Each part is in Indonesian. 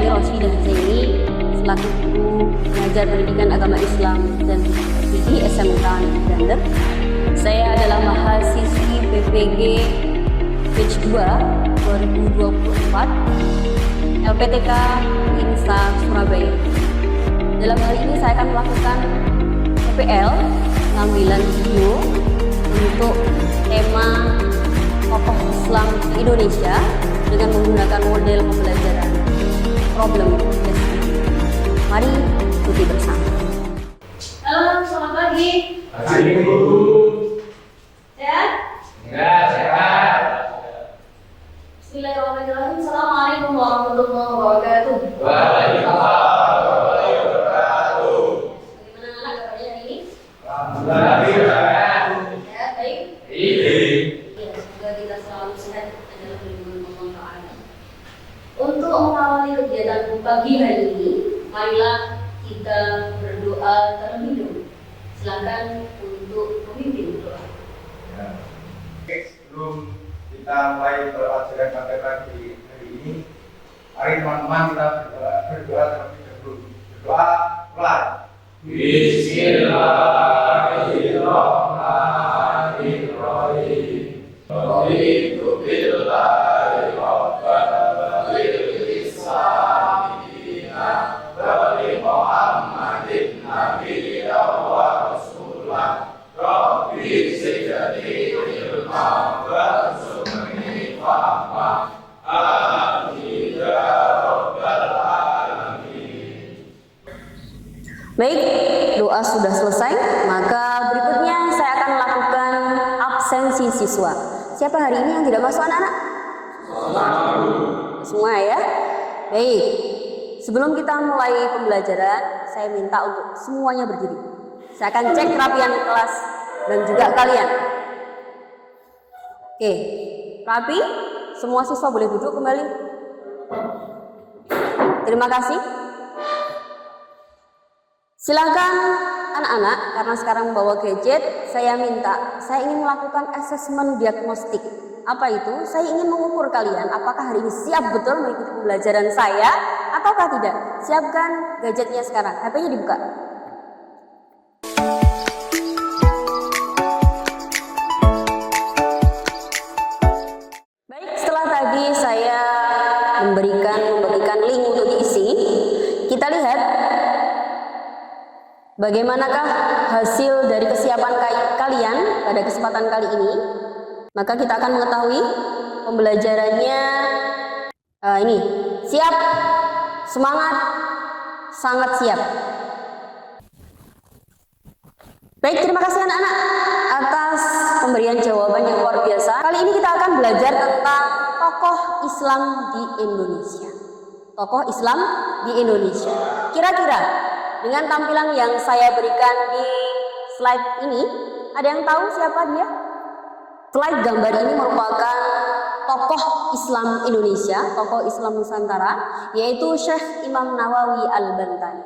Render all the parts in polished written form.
kami Roshidah Zaini selaku guru pengajar pendidikan agama Islam dan di SMK Negeri. Saya adalah mahasiswi PPG Batch 2 2024 LPTK Insa Surabaya. Dalam hal ini saya akan melakukan PPL pengambilan video untuk tema tokoh Islam di Indonesia dengan menggunakan model pembelajaran problem based. Mari ikuti bersama. Halo, selamat pagi. Pagi, Bu. Sehat? Enggak, sehat. Bismillahirrahmanirrahim. Assalamualaikum warahmatullahi wabarakatuh. Waalaikumsalam warahmatullahi wabarakatuh. Bagaimana anak kabarnya hari ini? Alhamdulillah. Sehat, baik? Iya. Ya, semoga kita selalu sehat adalah perlindungan Allah Ta'ala. Untuk mengawali kegiatan pagi hari ini, marilah kita berdoa terlebih dahulu. Silakan untuk memimpin doa. Ya. Oke, sebelum kita mulai pelajaran materi hari ini, mari teman-teman kita berdoa terlebih dahulu. Berdoa mulai. Bismillahirrahmanirrahim. Raditu billahi rabban wa bil Islam dinan wa bi Muhammadin nabiyyan wa rasulah. Rabbi zidni ilma warzuqni fahma. Amin ya rabbal alamin. Baik, doa sudah selesai, maka berikutnya saya akan melakukan absensi siswa. Siapa hari ini yang tidak masuk anak-anak? Semua ya? Baik, sebelum kita mulai pembelajaran, saya minta untuk semuanya berdiri. Saya akan cek kerapian kelas dan juga kalian. Oke, rapi? Semua siswa boleh duduk kembali. Terima kasih. Silakan anak-anak, karena sekarang membawa gadget, saya ingin melakukan asesmen diagnostik. Apa itu? Saya ingin mengukur kalian apakah hari ini siap betul mengikuti pembelajaran saya ataukah tidak. Siapkan gadgetnya sekarang, HP-nya dibuka. Baik, setelah tadi saya membagikan link untuk diisi, kita lihat bagaimanakah hasil dari kesiapan kalian pada kesempatan kali ini. Maka kita akan mengetahui pembelajarannya ini. Siap? Semangat? Sangat siap. Baik, terima kasih anak-anak atas pemberian jawaban yang luar biasa. Kali ini kita akan belajar tentang tokoh Islam di Indonesia. Tokoh Islam di Indonesia. Kira-kira dengan tampilan yang saya berikan di slide ini, ada yang tahu siapa dia? Slide gambar ini merupakan tokoh Islam Indonesia, tokoh Islam Nusantara, yaitu Syekh Imam Nawawi Al-Bantani.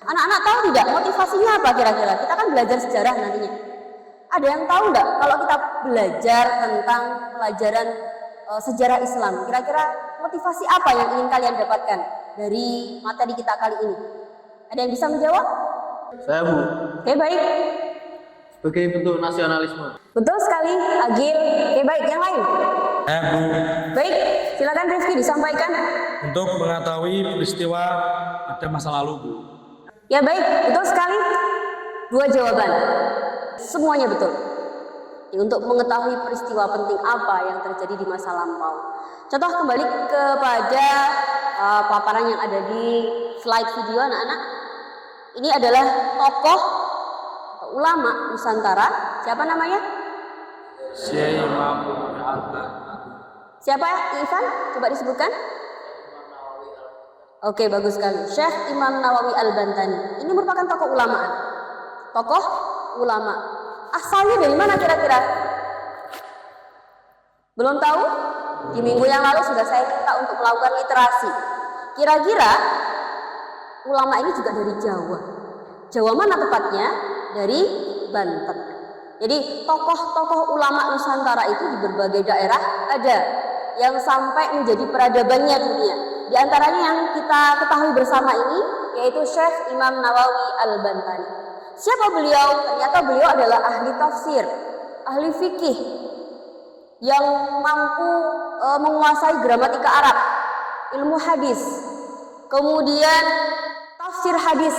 Anak-anak tahu tidak motivasinya apa kira-kira? Kita kan belajar sejarah nantinya. Ada yang tahu nggak kalau kita belajar tentang pelajaran sejarah Islam? Kira-kira motivasi apa yang ingin kalian dapatkan dari materi kita kali ini? Ada yang bisa menjawab? Saya, Bu. Oke, baik. Sebagai bentuk nasionalisme. Betul sekali, Agil. Oke, baik. Yang lain? Bu, Baik, silakan Rifki disampaikan. untuk mengetahui peristiwa pada masa lalu, Bu. Ya, baik. Betul sekali. 2 jawaban. Semuanya betul. Untuk mengetahui peristiwa penting apa yang terjadi di masa lampau. Contoh kembali kepada paparan yang ada di slide video anak-anak. Ini adalah tokoh atau ulama Nusantara. Siapa namanya? Syekh Imam Siapa Ivan? Coba disebutkan. Oke, bagus sekali. Syekh Imam Nawawi Al-Bantani. Ini merupakan tokoh ulama. Tokoh ulama. Asalnya dari mana kira-kira? Belum tahu? Di minggu yang lalu sudah saya minta untuk melakukan literasi. Kira-kira ulama ini juga dari Jawa. Jawa mana tepatnya? Dari Banten. Jadi tokoh-tokoh ulama Nusantara itu di berbagai daerah ada yang sampai menjadi peradabannya dunia. Di antaranya yang kita ketahui bersama ini yaitu Syekh Imam Nawawi Al-Bantani. Siapa beliau? Ternyata beliau adalah ahli tafsir, ahli fikih yang mampu menguasai gramatika Arab, ilmu hadis, kemudian tafsir hadis,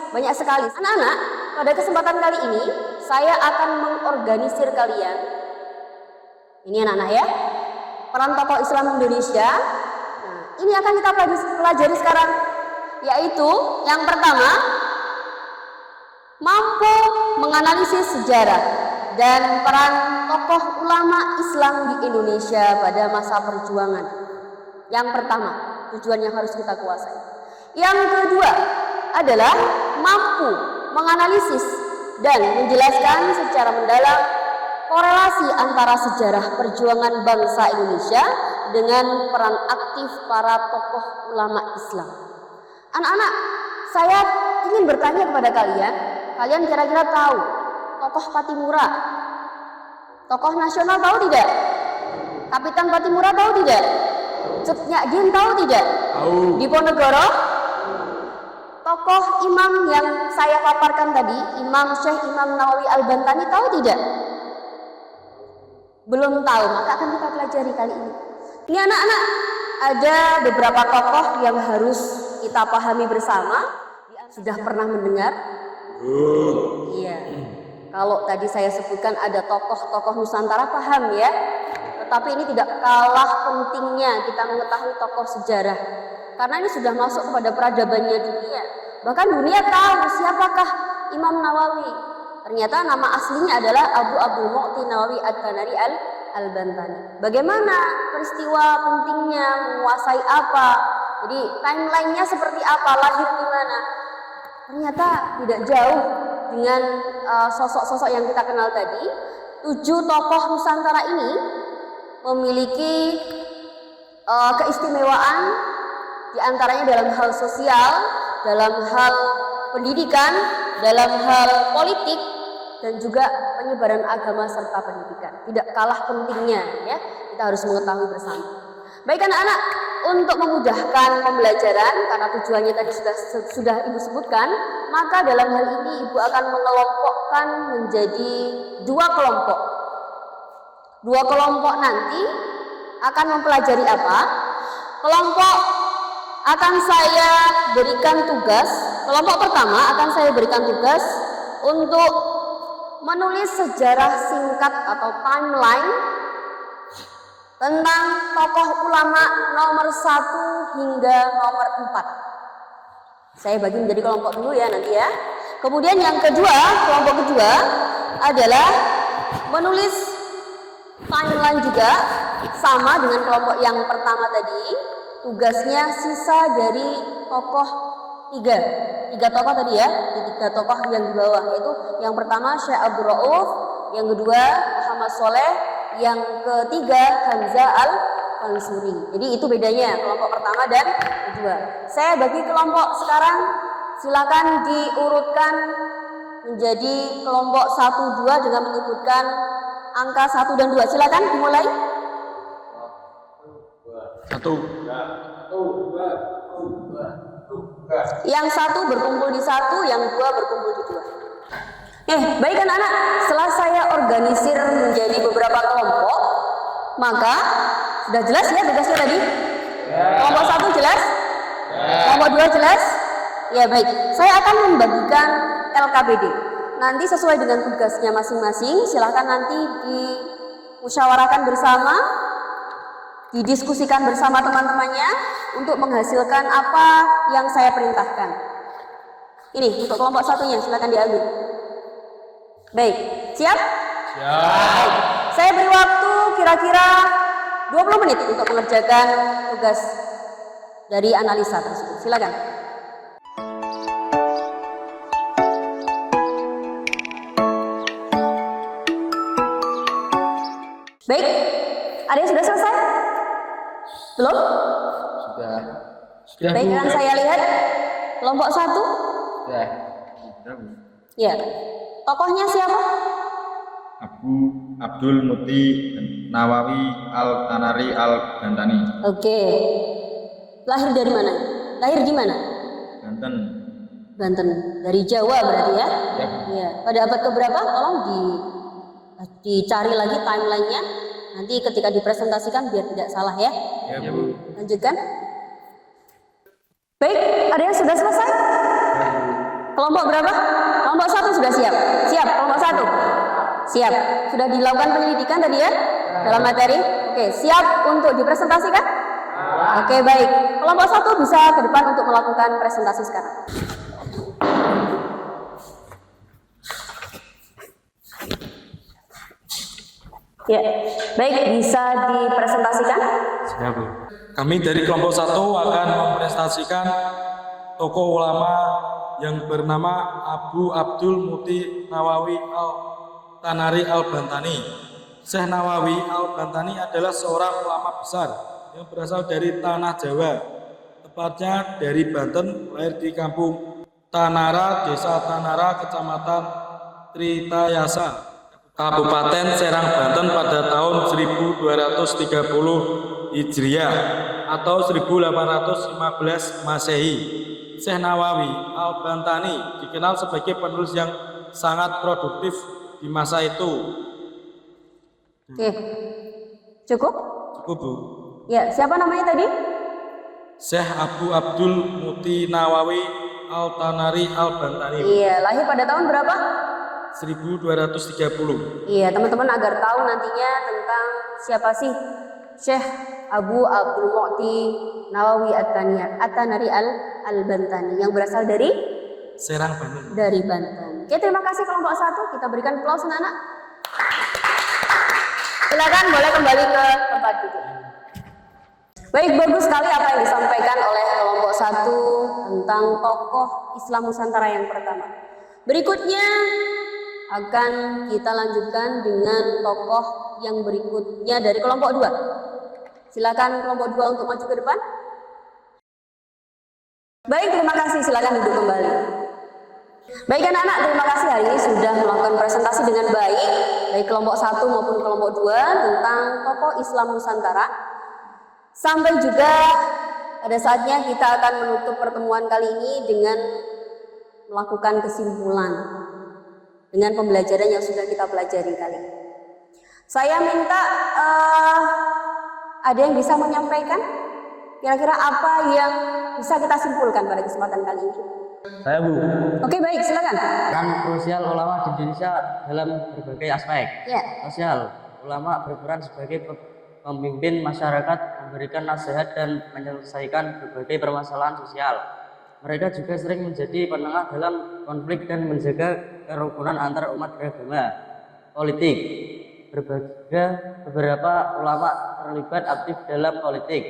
banyak sekali. Anak-anak, pada kesempatan kali ini saya akan mengorganisir kalian. Ini anak-anak ya, peran tokoh Islam Indonesia. Nah, ini akan kita pelajari sekarang, yaitu yang pertama, mampu menganalisis sejarah dan peran tokoh ulama Islam di Indonesia pada masa perjuangan. Yang pertama, tujuan yang harus kita kuasai. Yang kedua adalah mampu menganalisis dan menjelaskan secara mendalam korelasi antara sejarah perjuangan bangsa Indonesia dengan peran aktif para tokoh ulama Islam. Anak-anak, saya ingin bertanya kepada kalian, kalian kira-kira tahu tokoh Patimura, tokoh nasional tahu tidak? Kapitan Patimura tahu tidak? Cut Nyak tahu tidak? Tahu. Diponegoro, tokoh imam yang saya paparkan tadi, Imam Syekh Imam Nawawi Al-Bantani tahu tidak? Belum tahu, maka akan kita pelajari kali ini. Ini anak-anak, ada beberapa tokoh yang harus kita pahami bersama. Sudah pernah mendengar? Iya. Kalau tadi saya sebutkan ada tokoh-tokoh Nusantara, paham ya? Tetapi ini tidak kalah pentingnya kita mengetahui tokoh sejarah. Karena ini sudah masuk kepada peradabannya dunia. Bahkan dunia tahu siapakah Imam Nawawi. Ternyata nama aslinya adalah Abu Abdul Mu'ti Nawawi Ad-Kanari Al-Bantani. Bagaimana peristiwa pentingnya, menguasai apa? Jadi timelinenya seperti apa, lahir di mana? Ternyata tidak jauh dengan sosok-sosok yang kita kenal tadi. 7 tokoh Nusantara ini memiliki keistimewaan, di antaranya dalam hal sosial, dalam hal pendidikan, dalam hal politik, dan juga penyebaran agama serta pendidikan. Tidak kalah pentingnya ya, kita harus mengetahui bersama. Baik anak-anak, untuk memudahkan pembelajaran karena tujuannya tadi sudah Ibu sebutkan, maka dalam hal ini Ibu akan mengelompokkan menjadi 2 kelompok. 2 kelompok nanti akan mempelajari apa? Kelompok akan saya berikan tugas, kelompok pertama akan saya berikan tugas untuk menulis sejarah singkat atau timeline tentang tokoh ulama nomor 1 hingga nomor 4. Saya bagi menjadi kelompok dulu ya nanti ya. Kemudian yang kedua, kelompok kedua adalah menulis timeline juga sama dengan kelompok yang pertama tadi. Tugasnya sisa dari tokoh 3 tokoh tadi ya, 3 tokoh yang di bawah, yaitu yang pertama Syekh Abdul Rauf, yang kedua Muhammad Soleh, yang ketiga Hamzah Al-Mansuri. Jadi itu bedanya kelompok pertama dan kedua. Saya bagi kelompok sekarang, silakan diurutkan menjadi kelompok 1, 2 dengan menyebutkan angka 1 dan 2. Silakan dimulai. 1. Yang 1 berkumpul di 1, yang 2 berkumpul di 2. Baik anak-anak, setelah saya organisir menjadi beberapa kelompok, maka sudah jelas ya tugasnya tadi? Kelompok 1 jelas? Kelompok 2 jelas? Ya baik, saya akan membagikan LKPD. Nanti sesuai dengan tugasnya masing-masing, silahkan nanti dimusyawarakan bersama, didiskusikan bersama teman-temannya untuk menghasilkan apa yang saya perintahkan. Ini untuk kelompok 1-nya, silahkan diambil. Baik, siap? Siap. Saya beri waktu kira-kira 20 menit untuk mengerjakan tugas dari analisa tersebut. Silakan. Baik, ada yang sudah selesai? Belum? Sudah. Baik, yang saya lihat kelompok 1. Sudah. Ya. Tokohnya siapa? Abu Abdul Muti Nawawi Al-Kanari Al-Bantani. Oke. Lahir dari mana? Lahir di mana? Banten. Banten. Dari Jawa berarti ya? Ya. Iya. Pada abad keberapa? Tolong dicari lagi timelinenya. Nanti ketika dipresentasikan biar tidak salah ya. Ya, Bu. Lanjutkan. Baik, ada yang sudah selesai? Kelompok berapa? Kelompok 1 sudah siap? Siap, kelompok 1? Siap. Sudah dilakukan penyelidikan tadi ya? Dalam materi? Oke, siap untuk dipresentasikan? Oke, baik. Kelompok 1 bisa ke depan untuk melakukan presentasi sekarang. Ya, baik, bisa dipresentasikan? Siap, Bu. Kami dari kelompok 1 akan mempresentasikan tokoh ulama yang bernama Abu Abdul Muti Nawawi Al-Tanari Al-Bantani. Syekh Nawawi Al-Bantani adalah seorang ulama besar yang berasal dari tanah Jawa, tepatnya dari Banten, lahir di kampung Tanara, Desa Tanara, Kecamatan Tritayasa, Kabupaten Serang, Banten pada tahun 1230 Hijriah atau 1815 Masehi. Syekh Nawawi Al-Bantani dikenal sebagai penulis yang sangat produktif di masa itu. Oke, cukup? Cukup, Bu. Ya, siapa namanya tadi? Syekh Abu Abdul Muti Nawawi Al-Tanari Al-Bantani. Iya, lahir pada tahun berapa? 1230. Iya, teman-teman agar tahu nantinya tentang siapa sih Syekh Abu Abdul Muti Nawawi At-Tanari Al-Bantani yang berasal dari Serang, Banten. dari Banten. Oke, terima kasih kelompok 1. Kita berikan aplaus anak-anak. Silakan boleh kembali ke tempat duduk. Baik, bagus sekali apa yang disampaikan oleh kelompok 1 tentang tokoh Islam Nusantara yang pertama. Berikutnya akan kita lanjutkan dengan tokoh yang berikutnya dari kelompok 2. Silakan kelompok 2 untuk maju ke depan. Baik, terima kasih. Silakan duduk kembali. Baik anak-anak, terima kasih hari ini sudah melakukan presentasi dengan baik, baik kelompok 1 maupun kelompok 2 tentang tokoh Islam Nusantara. Sampai juga pada saatnya kita akan menutup pertemuan kali ini dengan melakukan kesimpulan dengan pembelajaran yang sudah kita pelajari kali ini. Saya minta ada yang bisa menyampaikan kira-kira apa yang bisa kita simpulkan pada kesempatan kali ini. Saya, Bu. Oke, baik, silakan. Peran krusial ulama di Indonesia dalam berbagai aspek. Ya. Sosial, ulama berperan sebagai pemimpin masyarakat, memberikan nasihat dan menyelesaikan berbagai permasalahan sosial. Mereka juga sering menjadi penengah dalam konflik dan menjaga kerukunan antar umat beragama. Politik, beberapa ulama terlibat aktif dalam politik,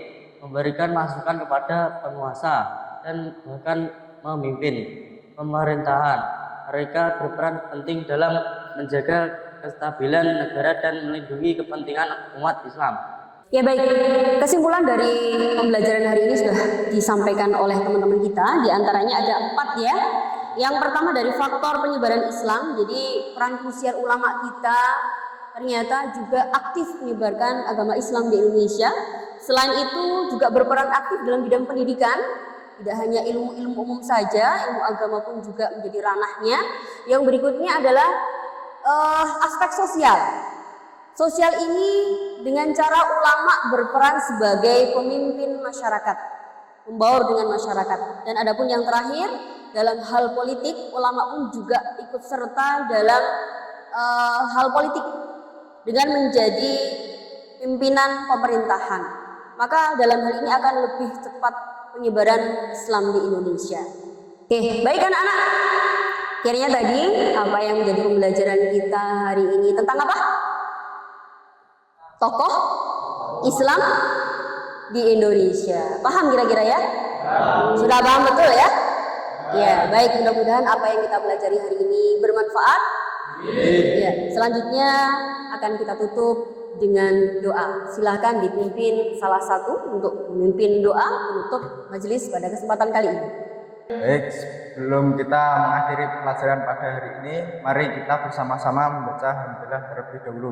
memberikan masukan kepada penguasa dan bahkan memimpin pemerintahan. Mereka berperan penting dalam menjaga kestabilan negara dan melindungi kepentingan umat Islam. Ya baik, kesimpulan dari pembelajaran hari ini sudah disampaikan oleh teman-teman kita. Di antaranya ada 4 ya. Yang pertama dari faktor penyebaran Islam. Jadi peran krusial ulama kita ternyata juga aktif menyebarkan agama Islam di Indonesia. Selain itu juga berperan aktif dalam bidang pendidikan. Tidak hanya ilmu-ilmu umum saja, ilmu agama pun juga menjadi ranahnya. Yang berikutnya adalah aspek sosial. Sosial ini dengan cara ulama berperan sebagai pemimpin masyarakat, membaur dengan masyarakat. Dan adapun yang terakhir, dalam hal politik, ulama pun juga ikut serta dalam hal politik dengan menjadi pimpinan pemerintahan. Maka dalam hal ini akan lebih cepat penyebaran Islam di Indonesia. Oke, baik anak-anak. Kiranya tadi apa yang menjadi pembelajaran kita hari ini tentang apa? Tokoh Islam di Indonesia. Paham kira-kira ya? Sudah paham betul ya? Ya, baik, mudah-mudahan apa yang kita pelajari hari ini bermanfaat. Ya, selanjutnya akan kita tutup dengan doa. Silahkan dipimpin salah satu untuk memimpin doa penutup majelis pada kesempatan kali ini. Baik, sebelum kita mengakhiri pelajaran pada hari ini, mari kita bersama-sama membaca hamdalah terlebih dahulu.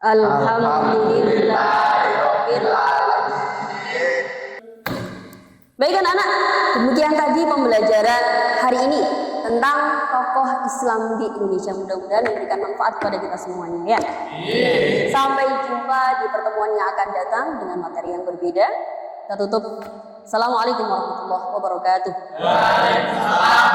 Alhamdulillahirabbil alamin. Baik anak-anak, demikian tadi pembelajaran hari ini tentang tokoh Islam di Indonesia. Mudah-mudahan memberikan manfaat kepada kita semuanya ya. Sampai jumpa di pertemuan yang akan datang dengan materi yang berbeda. Kita tutup. Assalamualaikum warahmatullahi wabarakatuh. Waalaikumsalam.